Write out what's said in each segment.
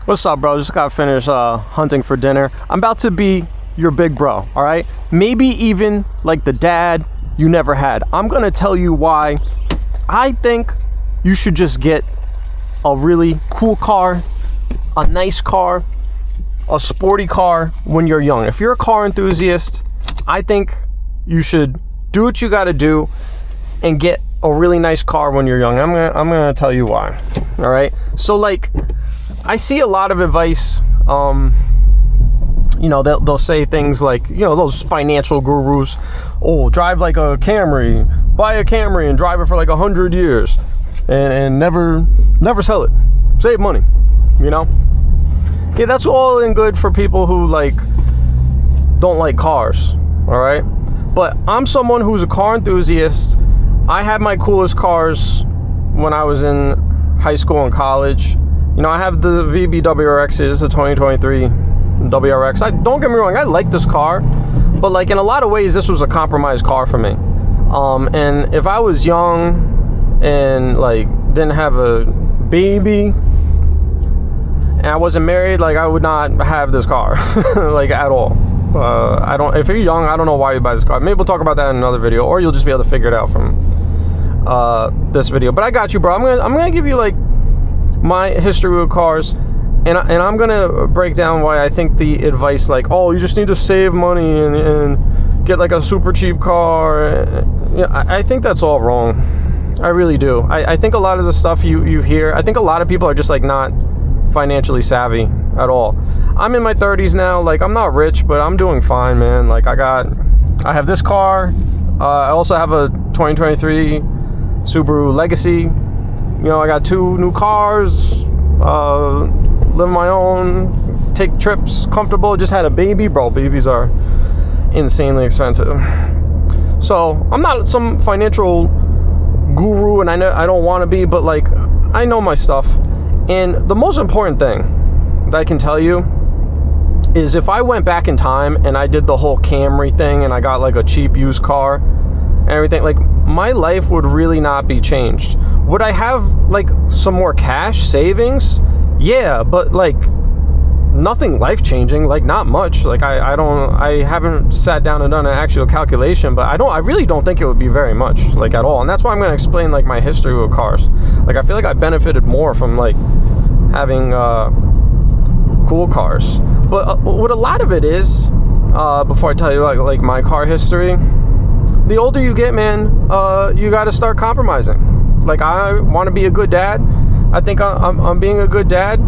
What's up, bro? Just got finished hunting for dinner. I'm about to be your big bro, all right? Maybe even like the dad you never had. I'm gonna tell you why I think you should just get a really cool car, a nice car, a sporty car when you're young. If you're a car enthusiast, I think you should do what you gotta do and get a really nice car when you're young. I'm gonna tell you why. All right. So like, I see a lot of advice. They'll say things like, those financial gurus. Oh, drive like a Camry, buy a Camry and drive it for like 100 years, and never sell it. Save money. Yeah, that's all and good for people who like don't like cars. All right. But I'm someone who's a car enthusiast. I had my coolest cars when I was in high school and college. I have the VB WRXs, the 2023 WRX. Don't get me wrong, I like this car, but like in a lot of ways, this was a compromised car for me. And if I was young and like didn't have a baby and I wasn't married, like I would not have this car, like at all. If you're young, I don't know why you buy this car. Maybe we'll talk about that in another video, or you'll just be able to figure it out from this video. But I got you, bro. I'm gonna give you like my history with cars, and I'm gonna break down why I think the advice like, oh, you just need to save money and get like a super cheap car. I think that's all wrong. I really do. I think a lot of the stuff you hear, I think a lot of people are just like not financially savvy at all. I'm in my 30s now. Like, I'm not rich, but I'm doing fine, man. Like, I have this car. I also have a 2023 Subaru Legacy. I got 2 new cars, live my own, take trips, comfortable. Just had a baby, bro. Babies are insanely expensive. So I'm not some financial guru, and I don't want to be, but like, I know my stuff. And the most important thing that I can tell you is if I went back in time and I did the whole Camry thing and I got like a cheap used car and everything, like my life would really not be changed. Would I have like some more cash savings? Yeah, but like nothing life-changing, like not much. Like I haven't sat down and done an actual calculation, but I really don't think it would be very much, like at all. And that's why I'm going to explain like my history with cars. Like I feel like I benefited more from like having cool cars. But what a lot of it is, before I tell you like my car history, the older you get, man, you got to start compromising. Like I want to be a good dad. I think I'm being a good dad.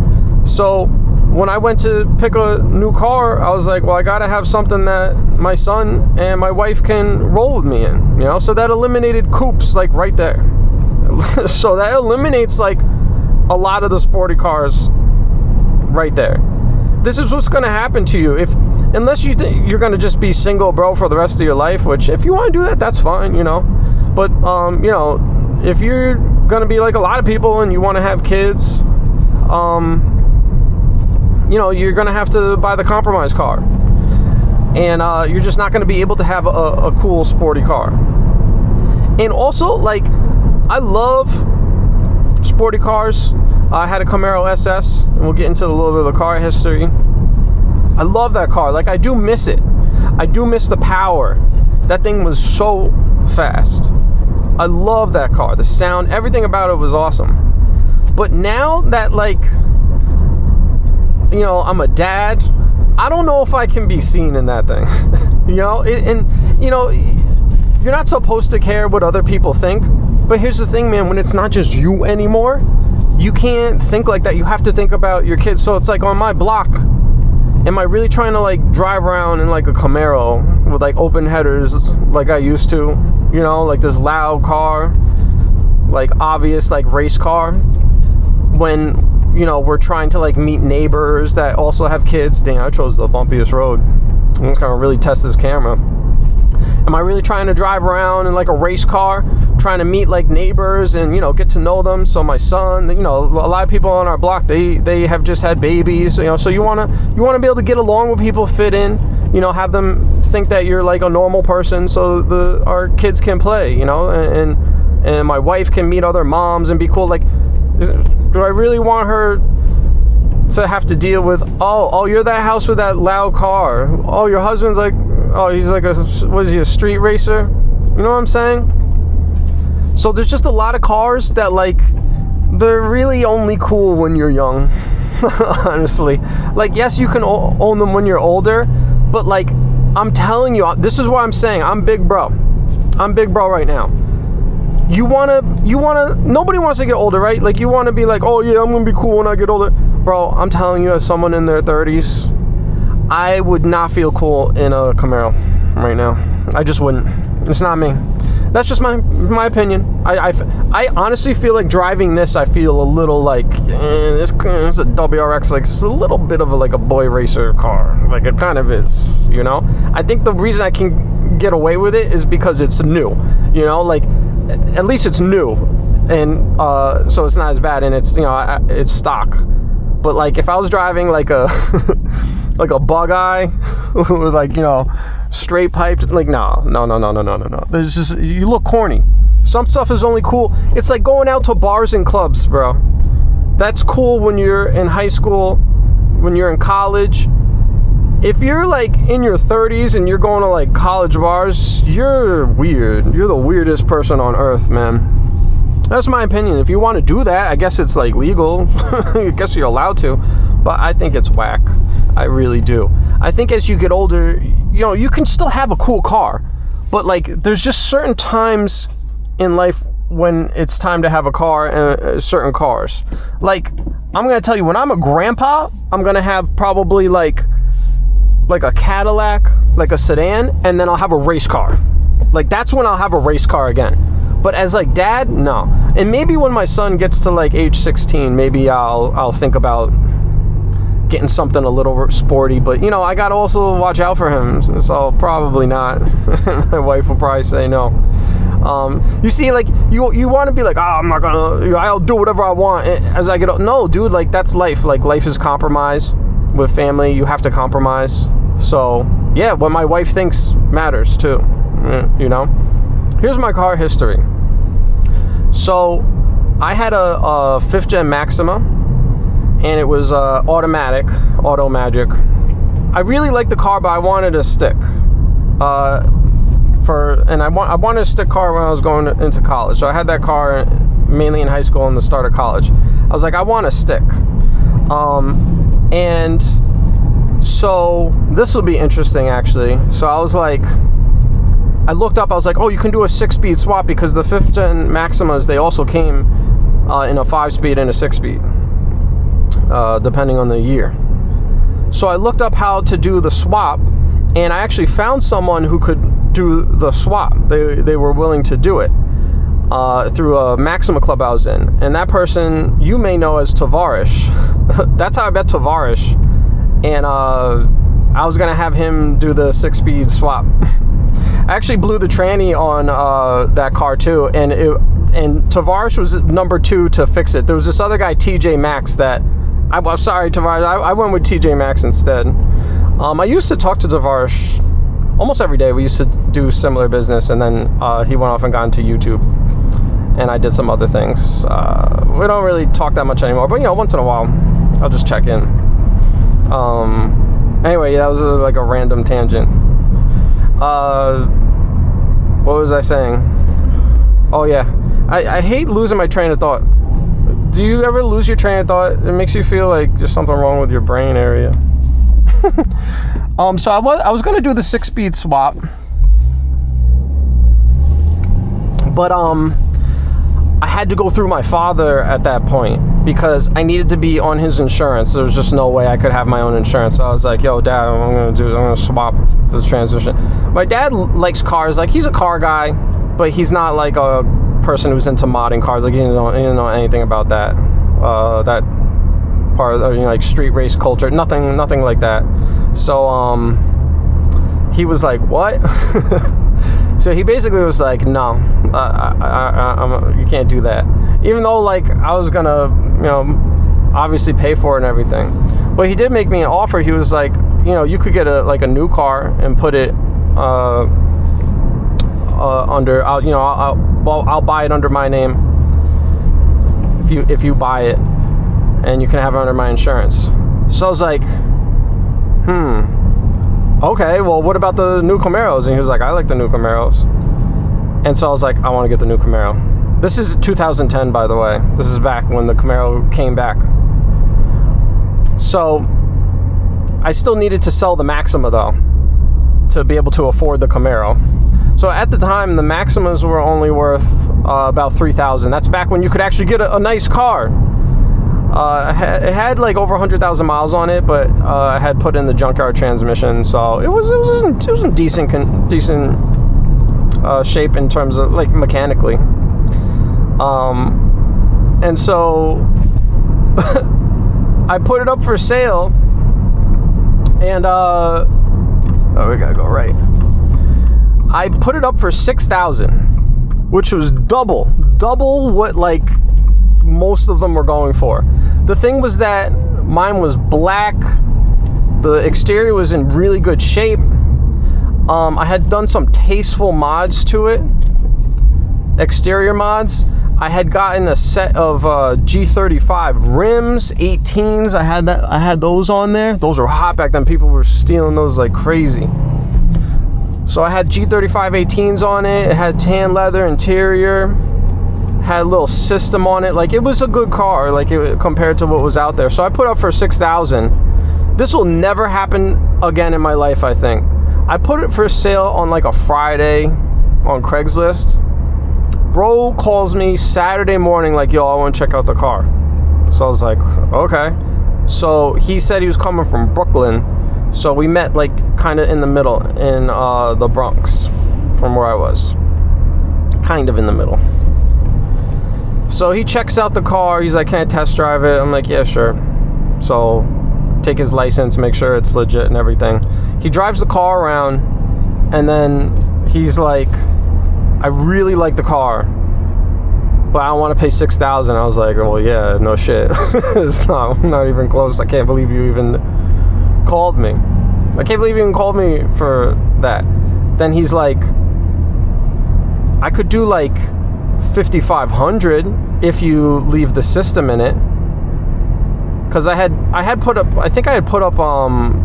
So when I went to pick a new car, I was like, well, I got to have something that my son and my wife can roll with me in, So that eliminated coupes like right there. So that eliminates like a lot of the sporty cars right there. This is what's going to happen to you unless you think you're going to just be single, bro, for the rest of your life, which if you want to do that, that's fine, But, if you're going to be like a lot of people and you want to have kids, you're going to have to buy the compromise car. And you're just not going to be able to have a cool, sporty car. And also, like, I love sporty cars. I had a Camaro SS, and we'll get into a little bit of the car history. I love that car. Like, I do miss it. I do miss the power. That thing was so fast. I love that car. The sound, everything about it was awesome. But now that, like, I'm a dad, I don't know if I can be seen in that thing. You're not supposed to care what other people think. But here's the thing, man, when it's not just you anymore, you can't think like that. You have to think about your kids. So it's like on my block, am I really trying to like drive around in like a Camaro with like open headers like I used to? Like this loud car, like obvious like race car, when we're trying to like meet neighbors that also have kids. Dang, I chose the bumpiest road. I'm just gonna really test this camera. Am I really trying to drive around in like a race car, trying to meet like neighbors and get to know them? So my son, a lot of people on our block, they have just had babies, so you want to be able to get along with people, fit in, have them think that you're like a normal person, so our kids can play, and my wife can meet other moms and be cool. Like, do I really want her to have to deal with, oh, you're that house with that loud car. Oh, your husband's like, oh, he's like a street racer? You know what I'm saying? So there's just a lot of cars that, like, they're really only cool when you're young. Honestly. Like, yes, you can own them when you're older, but, like, I'm telling you, this is what I'm saying. I'm big bro right now. You wanna, nobody wants to get older, right? Like, you want to be like, oh yeah, I'm gonna be cool when I get older. Bro, I'm telling you, as someone in their 30s, I would not feel cool in a Camaro right now. I just wouldn't. It's not me. That's just my opinion. I honestly feel like driving this, I feel a little like, it's a WRX, like, it's a little bit of a boy racer car. Like, it kind of is, you know? I think the reason I can get away with it is because it's new, you know? Like, at least it's new, and so it's not as bad, and it's, you know, it's stock. But, like, if I was driving like a like a bug eye with, like, you know, straight piped, like, no. There's just, you look corny. Some stuff is only cool. It's like going out to bars and clubs, bro. That's cool when you're in high school, when you're in college. If you're, like, in your 30s and you're going to, like, college bars, you're weird. You're the weirdest person on earth, man. That's my opinion. If you want to do that, I guess it's, like, legal. I guess you're allowed to. But I think it's whack. I really do. I think as you get older, you know, you can still have a cool car. But, like, there's just certain times in life when it's time to have a car and certain cars. Like, I'm going to tell you, when I'm a grandpa, I'm going to have probably, like a Cadillac, like a sedan, and then I'll have a race car. Like, that's when I'll have a race car again. But as, like, dad, no. And maybe when my son gets to, like, age 16, maybe I'll think about getting something a little sporty. But, you know, I gotta also watch out for him, so probably not. My wife will probably say no. You see, like, you want to be like, I'll do whatever I want as I get old. No, dude, like, that's life. Like, life is compromise. With family, you have to compromise. So, yeah, what my wife thinks matters, too. You know? Here's my car history. So, I had a 5th gen Maxima, and it was automatic, Auto Magic. I really liked the car, but I wanted a stick. I wanted a stick car when I was going into college. So I had that car mainly in high school and the start of college. I was like, I want a stick. And so this will be interesting, actually. So I was like, I looked up, I was like, oh, you can do a 6-speed swap, because the 5th gen Maximas, they also came in a 5-speed and a 6-speed, depending on the year. So I looked up how to do the swap, and I actually found someone who could do the swap. They were willing to do it through a Maxima club I was in. And that person you may know as Tavarish. That's how I met Tavarish. And I was going to have him do the 6-speed swap. I actually blew the tranny on that car too. And Tavarish was number 2 to fix it. There was this other guy, TJ Maxx, that... I'm sorry, Tavarish. I went with TJ Maxx instead. I used to talk to Tavarish almost every day. We used to do similar business, and then he went off and got into YouTube, and I did some other things. We don't really talk that much anymore, but, you know, once in a while, I'll just check in. Anyway, that was like a random tangent. What was I saying? Oh, yeah. I hate losing my train of thought. Do you ever lose your train of thought? It makes you feel like there's something wrong with your brain area. So I was gonna do the 6-speed swap, but I had to go through my father at that point because I needed to be on his insurance. There was just no way I could have my own insurance. So I was like, yo, Dad, I'm gonna swap the transmission. My dad likes cars. Like, he's a car guy, but he's not like a person who's into modding cars. Like, he didn't know anything about that part of, you know, like street race culture. Nothing like that. So he was like, what? So he basically was like, no, you can't do that. Even though, like, I was gonna, you know, obviously pay for it and everything. But he did make me an offer. He was like, you know, you could get a new car and put it under, I'll buy it under my name if you buy it. and you can have it under my insurance. So I was like, okay, well, what about the new Camaros? And he was like, I like the new Camaros. And so I was like, I want to get the new Camaro. This is 2010, by the way. This is back when the Camaro came back. So I still needed to sell the Maxima, though, to be able to afford the Camaro. So at the time, the Maximas were only worth about $3,000. That's back when you could actually get a nice car. It had like over 100,000 miles on it, but I had put in the junkyard transmission, so it was in decent shape in terms of like mechanically. And so I put it up for sale, and we gotta go right. I put it up for $6,000, which was double what like most of them were going for. The thing was that mine was black. The exterior was in really good shape. I had done some tasteful mods to it, exterior mods. I had gotten a set of G35 rims, 18s. I had those on there. Those were hot back then. People were stealing those like crazy. So I had G35 18s on it. It had tan leather interior. Had a little system on it. Like, it was a good car, like, compared to what was out there. So I put up for $6,000. This will never happen again in my life, I think. I put it for sale on like a Friday on Craigslist. Bro calls me Saturday morning like, yo, I want to check out the car. So I was like, okay. So he said he was coming from Brooklyn. So we met like kind of in the middle in the Bronx from where I was. Kind of in the middle. So he checks out the car. He's like, can I test drive it? I'm like, yeah, sure. So take his license, make sure it's legit and everything. He drives the car around, and then he's like, I really like the car, but I don't want to pay $6,000. I was like, well, yeah, no shit. It's not even close. I can't believe you even called me. I can't believe you even called me for that. Then he's like, I could do like $5,500 if you leave the system in it. Because I had put up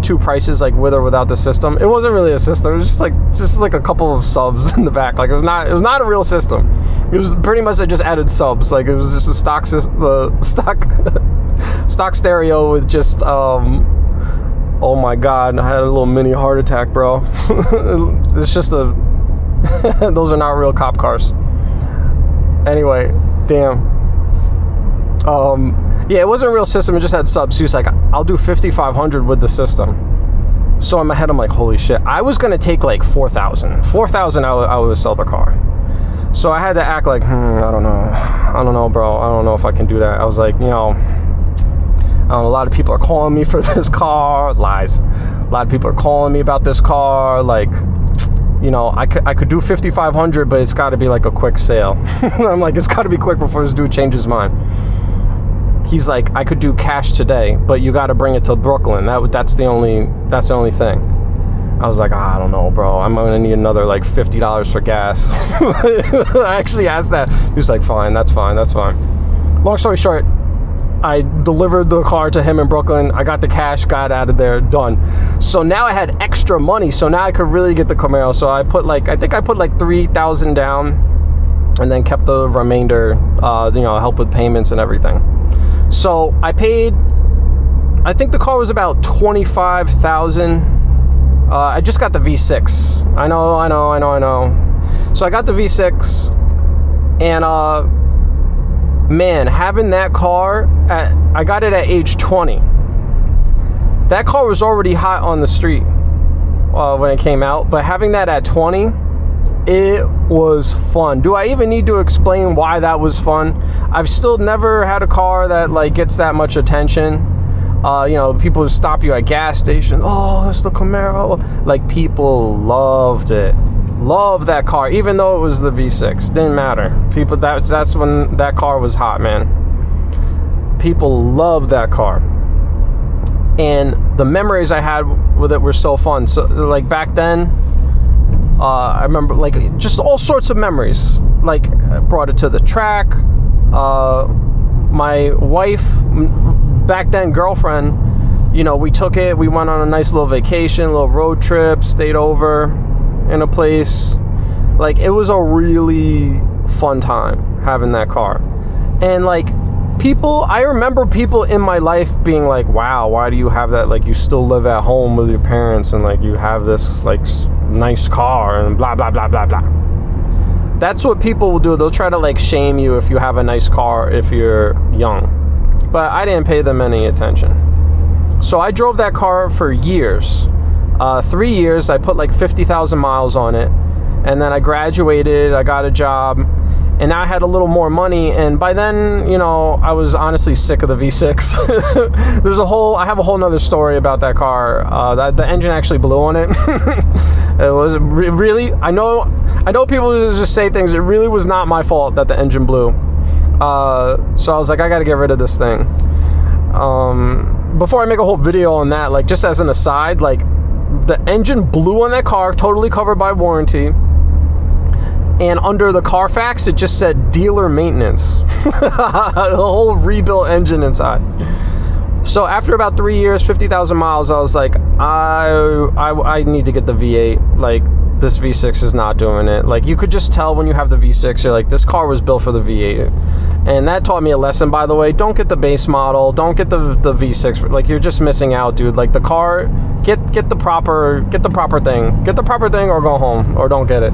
two prices, like with or without the system. It wasn't really a system. It was just like a couple of subs in the back. Like, it was not a real system. It was pretty much, I just added subs. Like, it was just a stock stereo with just oh my god, I had a little mini heart attack, bro. It's just those are not real cop cars. Anyway, damn. Yeah, it wasn't a real system. It just had subs. He was like, I'll do $5,500 with the system. So in my head, I'm like, holy shit. I was going to take like $4,000. $4,000, I would sell the car. So I had to act like, I don't know, bro. I don't know if I can do that. I was like, a lot of people are calling me for this car. Lies. A lot of people are calling me about this car. Like, I could do $5,500, but it's got to be like a quick sale. I'm like, it's got to be quick before this dude changes his mind. He's like, I could do cash today, but you got to bring it to Brooklyn. That's the only thing. I was like, I don't know, bro. I'm gonna need another like $50 for gas. I actually asked that. He was like, fine. That's fine. Long story short, I delivered the car to him in Brooklyn. I got the cash, got out of there, done. So now I had extra money. So now I could really get the Camaro. So I put like $3,000 down, and then kept the remainder. Help with payments and everything. So I paid, I think the car was about $25,000. I just got the V6. I know. So I got the V6, and man, having that car, I got it at age 20. That car was already hot on the street when it came out, but having that at 20, it was fun. Do I even need to explain why that was fun? I've still never had a car that like gets that much attention. People who stop you at gas stations. Oh, it's the Camaro. Like, people loved it. Loved that car, even though it was the V6. Didn't matter. People, that's when that car was hot, man. People loved that car. And the memories I had with it were so fun. So, like, back then, I remember, like, just all sorts of memories. Like, I brought it to the track. My wife back then girlfriend, you know, we took it, we went on a nice little vacation, little road trip, stayed over in a place. Like, it was a really fun time having that car. And like, I remember people in my life being like, wow, why do you have that? Like, you still live at home with your parents and like you have this like nice car and blah blah blah blah blah. That's what people will do. They'll try to like shame you if you have a nice car if you're young. But I didn't pay them any attention. So I drove that car for years. 3 years. I put like 50,000 miles on it. And then I graduated, I got a job, and now I had a little more money. And by then, you know, I was honestly sick of the V6. I have a whole nother story about that car. The engine actually blew on it. It was really, I know people just say things. It really was not my fault that the engine blew. So I was like, I gotta get rid of this thing. Before I make a whole video on that, like just as an aside, like the engine blew on that car, totally covered by warranty. And under the Carfax, it just said dealer maintenance. The whole rebuilt engine inside. So after about 3 years, 50,000 miles, I was like, I need to get the V8. Like, this V6 is not doing it. Like, you could just tell when you have the V6, you're like, this car was built for the V8. And that taught me a lesson, by the way. Don't get the base model. Don't get the V6. Like, you're just missing out, dude. Like, the car, get the proper thing. Get the proper thing or go home or don't get it.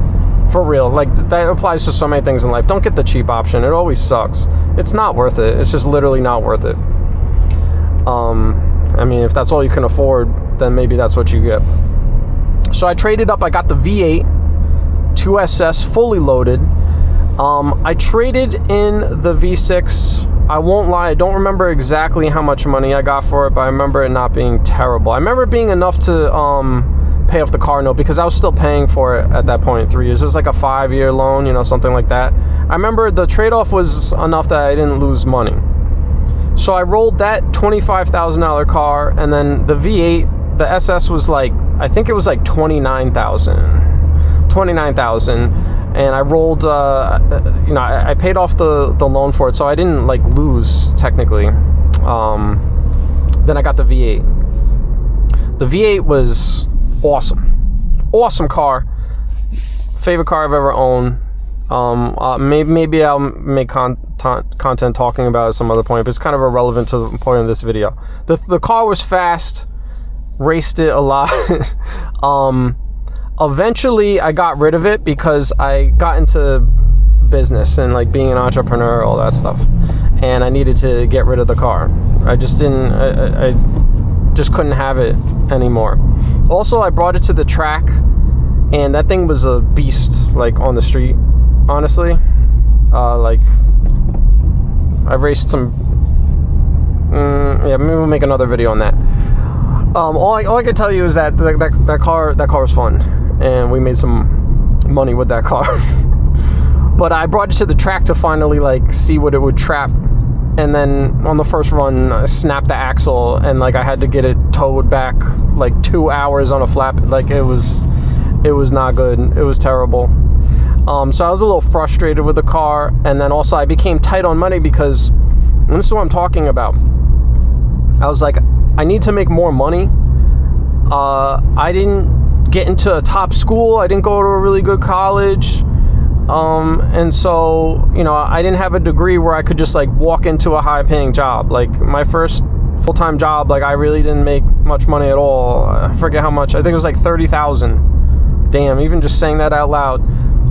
For real. Like, that applies to so many things in life. Don't get the cheap option. It always sucks. It's not worth it. It's just literally not worth it. I mean, if that's all you can afford, then maybe that's what you get. So I traded up. I got the V8 2SS fully loaded. I traded in the V6. I won't lie, I don't remember exactly how much money I got for it, but I remember it not being terrible. I remember it being enough to pay off the car note, because I was still paying for it at that point. 3 years. It was like a 5-year loan, you know, something like that. I remember the trade-off was enough that I didn't lose money. So I rolled that $25,000 car, and then the V8, the SS was like, I think it was like $29,000, and I rolled, you know, I paid off the loan for it, so I didn't like lose technically. Then I got the V8. The V8 was awesome car, favorite car I've ever owned. Maybe I'll make content talking about it at some other point, but it's kind of irrelevant to the point of this video. The car was fast, raced it a lot. Eventually I got rid of it because I got into business and like being an entrepreneur, all that stuff, and I needed to get rid of the car. I just didn't, I just couldn't have it anymore. Also, I brought it to the track, and that thing was a beast, like on the street, honestly. Like, I raced some, yeah, maybe we'll make another video on that. All I can tell you is that that car was fun, and we made some money with that car. But I brought it to the track to finally like see what it would trap, and then on the first run I snapped the axle, and like I had to get it towed back like 2 hours on a flap. Like, it was not good. It was terrible. So I was a little frustrated with the car, and then also I became tight on money because, and this is what I'm talking about, I was like, I need to make more money. I didn't get into a top school. I didn't go to a really good college. And so, you know, I didn't have a degree where I could just like walk into a high paying job. Like, my first full-time job, like, I really didn't make much money at all. I forget how much. I think it was like 30,000. Damn, even just saying that out loud.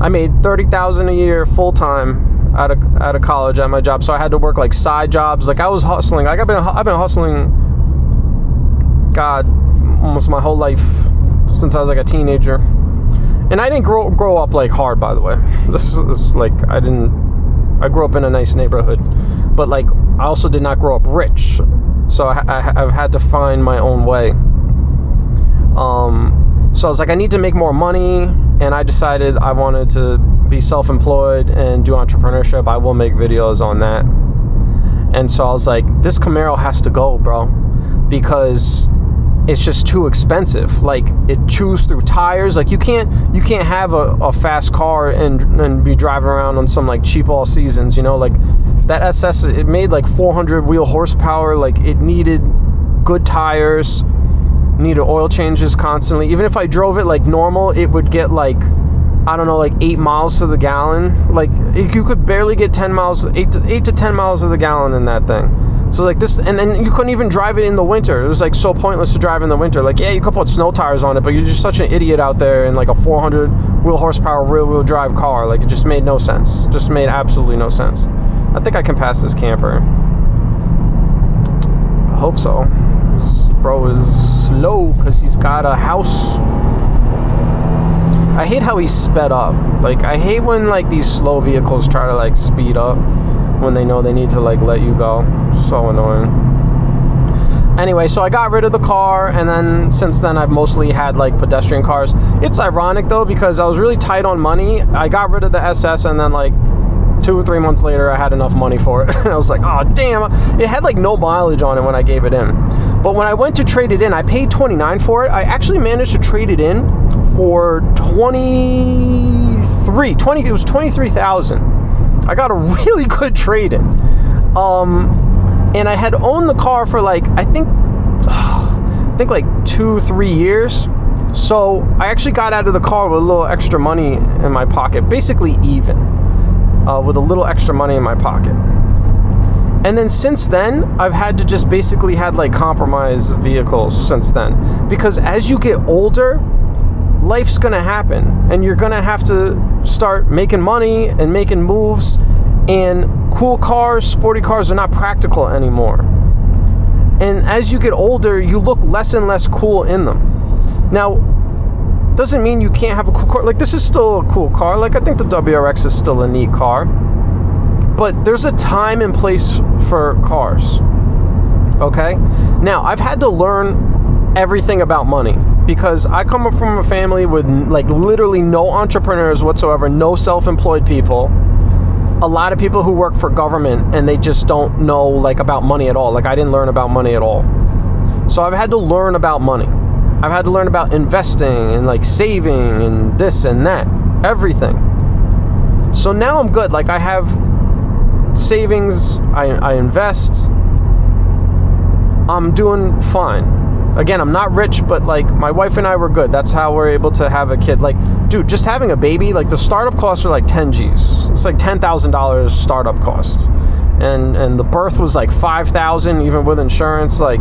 I made 30,000 a year full-time out of college at my job. So I had to work like side jobs. Like, I was hustling. Like, I've been hustling, God, almost my whole life since I was like a teenager. And I didn't grow up like hard, by the way. This is like, I grew up in a nice neighborhood, but like, I also did not grow up rich. So I've had to find my own way. So I was like, I need to make more money, and I decided I wanted to be self-employed and do entrepreneurship. I will make videos on that. And so I was like, this Camaro has to go, bro, because it's just too expensive. Like, it chews through tires. Like, you can't have a fast car and be driving around on some like cheap all seasons, you know. Like, that SS, it made like 400 wheel horsepower. Like, it needed good tires, needed oil changes constantly. Even if I drove it like normal, it would get like, I don't know, like 8 miles to the gallon. Like, you could barely get 10 miles, 8 to 10 miles to the gallon in that thing. So like this, and then you couldn't even drive it in the winter. It was like so pointless to drive in the winter. Like, yeah, you could put snow tires on it, but you're just such an idiot out there in like a 400 wheel horsepower rear wheel drive car. Like, it just made no sense. Just made absolutely no sense. I think I can pass this camper. I hope so. This bro is slow because he's got a house. I hate how he sped up. Like, I hate when like these slow vehicles try to like speed up when they know they need to like let you go. So annoying. Anyway, so I got rid of the car, and then since then I've mostly had like pedestrian cars. It's ironic though, because I was really tight on money. I got rid of the SS, and then like 2 or 3 months later I had enough money for it. And I was like, oh damn, it had like no mileage on it when I gave it in. But when I went to trade it in, I paid $29 for it. I actually managed to trade it in for it was $23,000. I got a really good trade in. And I had owned the car for like, I think like 2-3 years. So I actually got out of the car with a little extra money in my pocket, basically even, with a little extra money in my pocket. And then since then, I've had to just basically had like compromise vehicles since then. Because as you get older, life's gonna happen, and you're gonna have to start making money and making moves, and cool cars, sporty cars are not practical anymore. And as you get older, you look less and less cool in them. Now, doesn't mean you can't have a cool car. Like, this is still a cool car. Like, I think the WRX is still a neat car. But there's a time and place for cars. Okay? Now, I've had to learn everything about money, because I come up from a family with like literally no entrepreneurs whatsoever, no self-employed people, a lot of people who work for government, and they just don't know like about money at all. Like, I didn't learn about money at all. So I've had to learn about money. I've had to learn about investing and like saving and this and that, everything. So now I'm good. Like, I have savings, I invest, I'm doing fine. Again, I'm not rich, but like my wife and I were good. That's how we're able to have a kid. Like, dude, just having a baby, like the startup costs are like 10 G's. It's like $10,000 startup costs. And the birth was like 5,000 even with insurance. Like,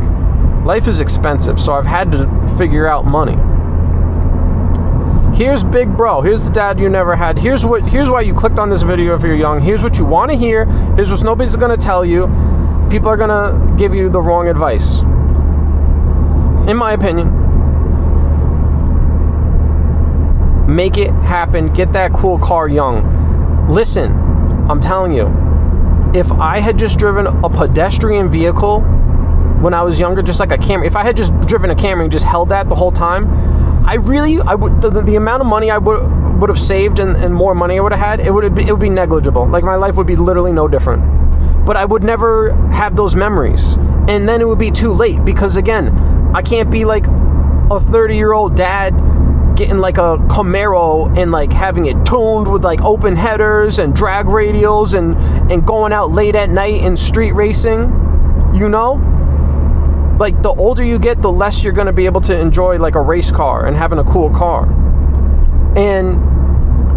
life is expensive. So I've had to figure out money. Here's big bro. Here's the dad you never had. Here's why you clicked on this video if you're young. Here's what you want to hear. Here's what nobody's going to tell you. People are going to give you the wrong advice. In my opinion, make it happen. Get that cool car young. Listen, I'm telling you, if I had just driven a pedestrian vehicle when I was younger, just like a Camry, if I had just driven a Camry and just held that the whole time, I would, the amount of money I would have saved and more money I would have had, it would be negligible. Like, my life would be literally no different. But I would never have those memories. And then it would be too late, because again, I can't be like a 30-year-old dad getting like a Camaro and like having it tuned with like open headers and drag radials and going out late at night and street racing, you know? Like, the older you get, the less you're going to be able to enjoy like a race car and having a cool car. And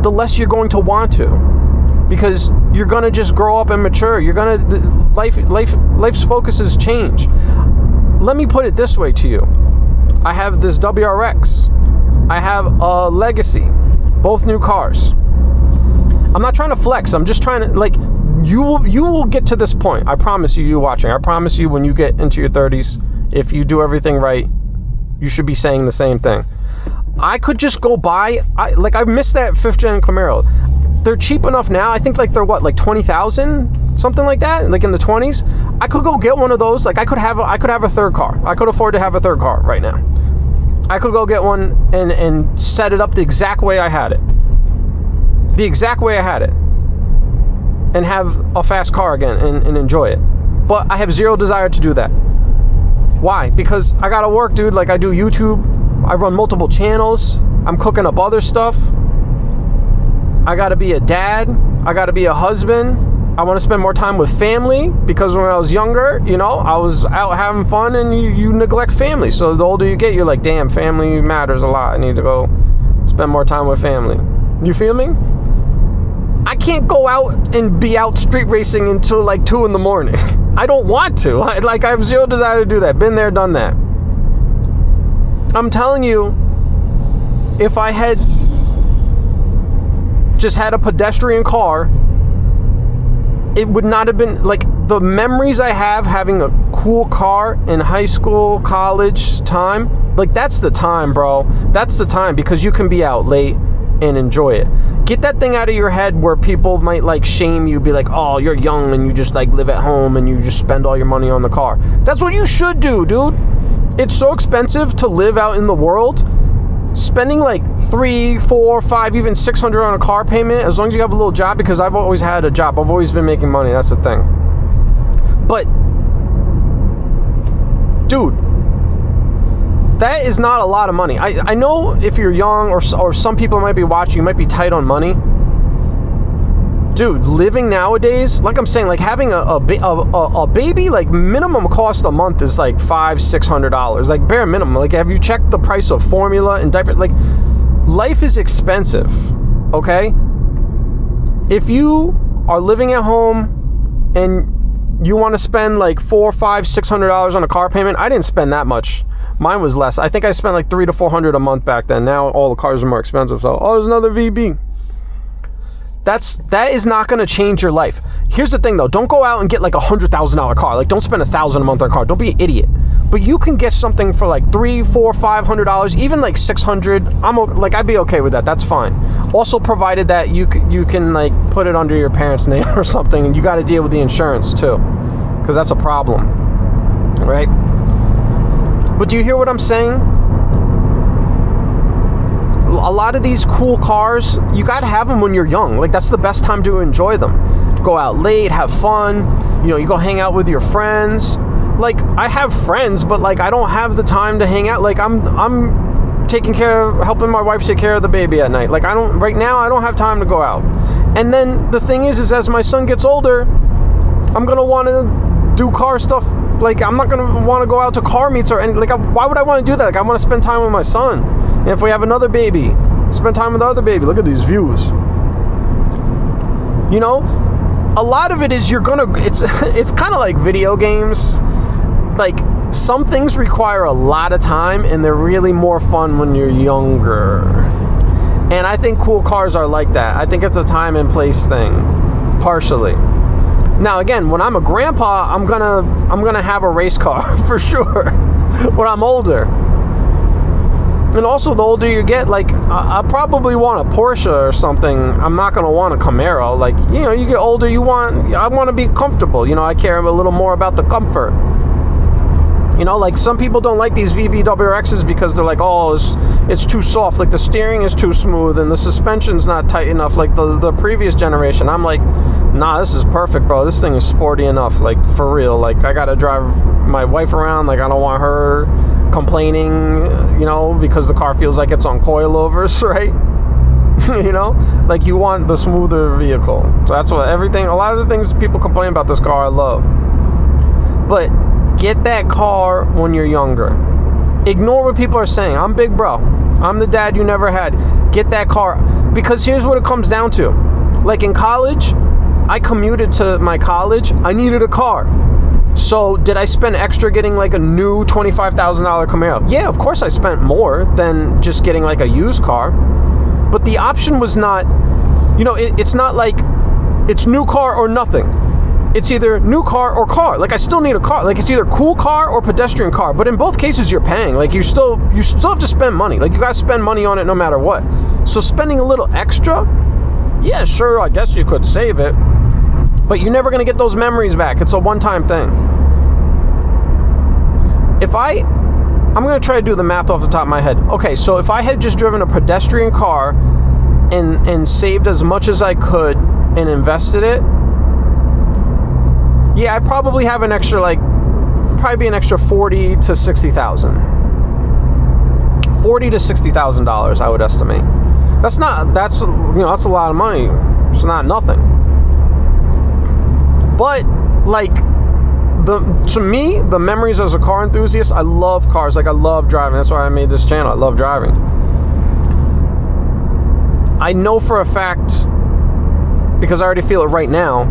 the less you're going to want to, because you're going to just grow up and mature. You're going to, life's focuses change. Let me put it this way to you. I have this WRX. I have a Legacy. Both new cars. I'm not trying to flex. I'm just trying to, like, you will get to this point. I promise you watching. I promise you, when you get into your 30s, if you do everything right, you should be saying the same thing. I could just go buy, I missed that 5th gen Camaro. They're cheap enough now. I think like they're what, like 20,000, something like that, like in the 20s. I could go get one of those. Like, I could have a third car. I could afford to have a third car right now. I could go get one and set it up the exact way I had it. The exact way I had it. And have a fast car again and enjoy it. But I have zero desire to do that. Why? Because I gotta work, dude. Like, I do YouTube. I run multiple channels. I'm cooking up other stuff. I gotta be a dad. I gotta be a husband. I want to spend more time with family because when I was younger, you know, I was out having fun, and you neglect family. So the older you get, you're like, damn, family matters a lot. I need to go spend more time with family. You feel me? I can't go out and be out street racing until like 2 in the morning. I don't want to. I have zero desire to do that. Been there, done that. I'm telling you, if I had just had a pedestrian car, it would not have been like the memories I have having a cool car in high school, college time. Like, that's the time, bro. That's the time, because you can be out late and enjoy it. Get that thing out of your head where people might like shame you, be like, oh, you're young and you just like live at home and you just spend all your money on the car. That's what you should do, dude. It's so expensive to live out in the world. Spending like $300, $400, $500, even $600 on a car payment, as long as you have a little job, because I've always had a job. I've always been making money. That's the thing. But, dude, that is not a lot of money. I know if you're young or some people might be watching, you might be tight on money. Dude, living nowadays, like I'm saying, like having a baby, like minimum cost a month is like $500-$600, like bare minimum. Like, have you checked the price of formula and diaper? Like, life is expensive, okay? If you are living at home and you want to spend like $400, $500, $600 on a car payment, I didn't spend that much. Mine was less. I think I spent like $300 to $400 a month back then. Now all the cars are more expensive. So, oh, there's another VB. That is not going to change your life. Here's the thing, though. Don't go out and get like a $100,000 car. Like, don't spend $1,000 a month on a car. Don't be an idiot. But you can get something for like $300, $400, $500, even like $600. I'd be okay with that. That's fine. Also, provided that you can like put it under your parents' name or something, and you got to deal with the insurance too, because that's a problem, right? But do you hear what I'm saying? A lot of these cool cars, you gotta have them when you're young. Like, that's the best time to enjoy them. Go out late, have fun. You know, you go hang out with your friends. Like, I have friends, but like I don't have the time to hang out. Like, I'm helping my wife take care of the baby at night. Like, right now I don't have time to go out. And then the thing is as my son gets older, I'm gonna want to do car stuff. Like, I'm not gonna want to go out to car meets or anything. Like, why would I want to do that? Like, I want to spend time with my son. And if we have another baby, spend time with the other baby. Look at these views. You know, a lot of it is it's kind of like video games. Like, some things require a lot of time, and they're really more fun when you're younger. And I think cool cars are like that. I think it's a time and place thing, partially. Now, again, when I'm a grandpa, I'm gonna have a race car for sure when I'm older. And also, the older you get, like, I probably want a Porsche or something. I'm not going to want a Camaro. Like, you know, you get older, I want to be comfortable. You know, I care a little more about the comfort. You know, like, some people don't like these VBWRXs because they're like, oh, it's too soft. Like, the steering is too smooth and the suspension's not tight enough like the previous generation. I'm like, nah, this is perfect, bro. This thing is sporty enough. Like, for real. Like, I got to drive my wife around. Like, I don't want her complaining, you know, because the car feels like it's on coilovers, right? You know, like, you want the smoother vehicle. So that's what a lot of the things people complain about this car I love. But get that car when you're younger. Ignore what people are saying. I'm big bro. I'm the dad you never had. Get that car. Because here's what it comes down to. Like, in college, I commuted to my college. I needed a car. So did I spend extra getting like a new $25,000 Camaro? Yeah, of course I spent more than just getting like a used car. But the option was not, you know, it's not like it's new car or nothing. It's either new car or car. Like, I still need a car. Like, it's either cool car or pedestrian car. But in both cases, you're paying. Like, you still have to spend money. Like, you guys spend money on it no matter what. So spending a little extra, yeah, sure, I guess you could save it. But you're never going to get those memories back. It's a one-time thing. I'm going to try to do the math off the top of my head. Okay, so if I had just driven a pedestrian car and saved as much as I could and invested it, yeah, I probably have an extra, probably an extra $40,000 to $60,000. $40,000 to $60,000, I would estimate. That's a lot of money. It's not nothing. But like, to me, the memories as a car enthusiast, I love cars. Like, I love driving. That's why I made this channel. I love driving. I know for a fact, because I already feel it right now,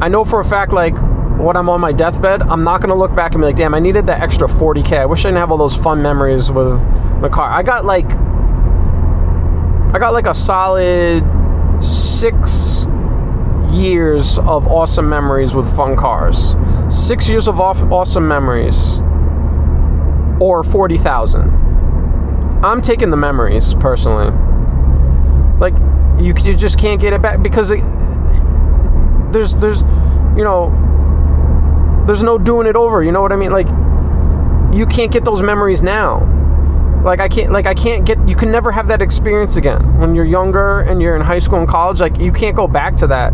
I know for a fact, like, when I'm on my deathbed, I'm not going to look back and be like, damn, I needed that extra $40K. I wish I didn't have all those fun memories with the car. I got like a solid 6 years of awesome memories with fun cars. 6 years of awesome memories, or 40,000. I'm taking the memories personally. Like, you just can't get it back, because there's you know, there's no doing it over. You know what I mean? Like, you can't get those memories now. Like, I can't get, you can never have that experience again. When you're younger and you're in high school and college, like, you can't go back to that.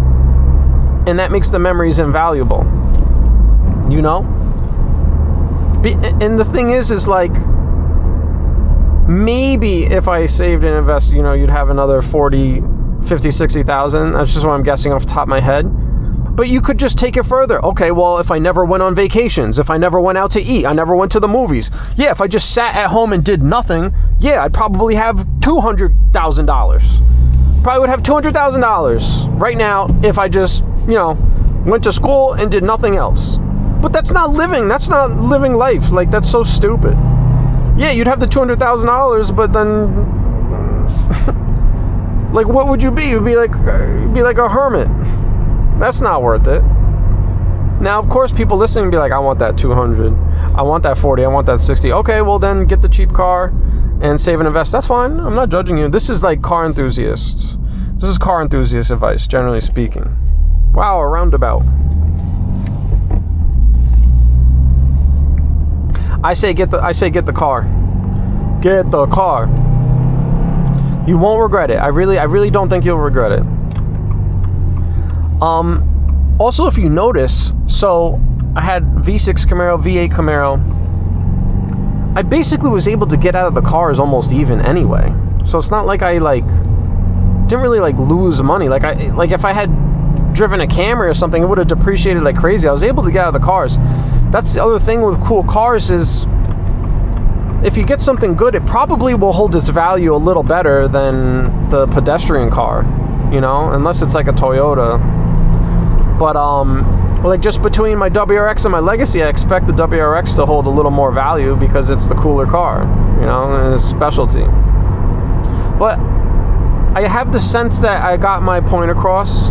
And that makes the memories invaluable. You know? And the thing is like, maybe if I saved and invested, you know, you'd have another 40, 50, 60,000. That's just what I'm guessing off the top of my head. But you could just take it further. Okay, well, if I never went on vacations, if I never went out to eat, I never went to the movies. Yeah, if I just sat at home and did nothing, yeah, I'd probably have $200,000. Probably would have $200,000 right now if I just, you know, went to school and did nothing else. But that's not living. That's not living life. Like, that's so stupid. Yeah, you'd have the $200,000, but then, like, what would you be? You'd be like a hermit. That's not worth it. Now, of course, people listening be like, I want that 200. I want that 40. I want that 60. Okay, well, then get the cheap car and save and invest. That's fine. I'm not judging you. This is like car enthusiasts. This is car enthusiast advice, generally speaking. Wow, a roundabout. I say get the car. Get the car. You won't regret it. I really don't think you'll regret it. Also, if you notice, so I had V6 Camaro, V8 Camaro. I basically was able to get out of the cars almost even anyway. So it's not like I didn't really lose money. Like if I had driven a Camry or something, it would have depreciated like crazy. I was able to get out of the cars. That's the other thing with cool cars is, if you get something good, it probably will hold its value a little better than the pedestrian car, you know, unless it's like a Toyota. But like, just between my WRX and my Legacy, I expect the WRX to hold a little more value because it's the cooler car, you know, and it's specialty. But I have the sense that I got my point across.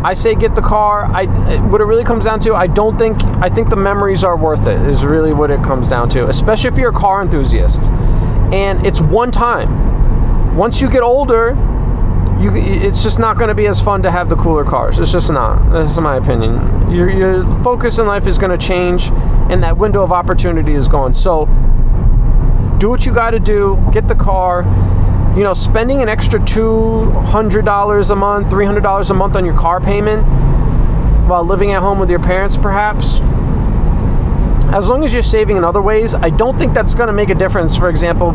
I say get the car. What it really comes down to, I think the memories are worth it, is really what it comes down to, especially if you're a car enthusiast. And it's one time. Once you get older, it's just not going to be as fun to have the cooler cars. It's just not. That's my opinion. Your focus in life is going to change, and that window of opportunity is gone. So do what you got to do. Get the car. You know, spending an extra $200 a month, $300 a month on your car payment while living at home with your parents, perhaps, as long as you're saving in other ways, I don't think that's going to make a difference, for example,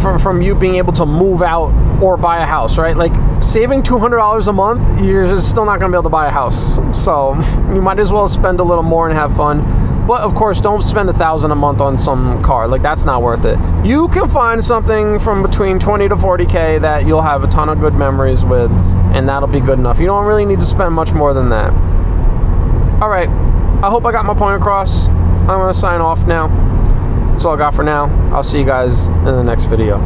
from you being able to move out or buy a house, right? Like, saving $200 a month, you're still not going to be able to buy a house. So you might as well spend a little more and have fun. But of course, don't spend $1,000 a month on some car. Like, that's not worth it. You can find something from between 20 to 40K that you'll have a ton of good memories with, and that'll be good enough. You don't really need to spend much more than that. All right. I hope I got my point across. I'm going to sign off now. That's all I got for now. I'll see you guys in the next video.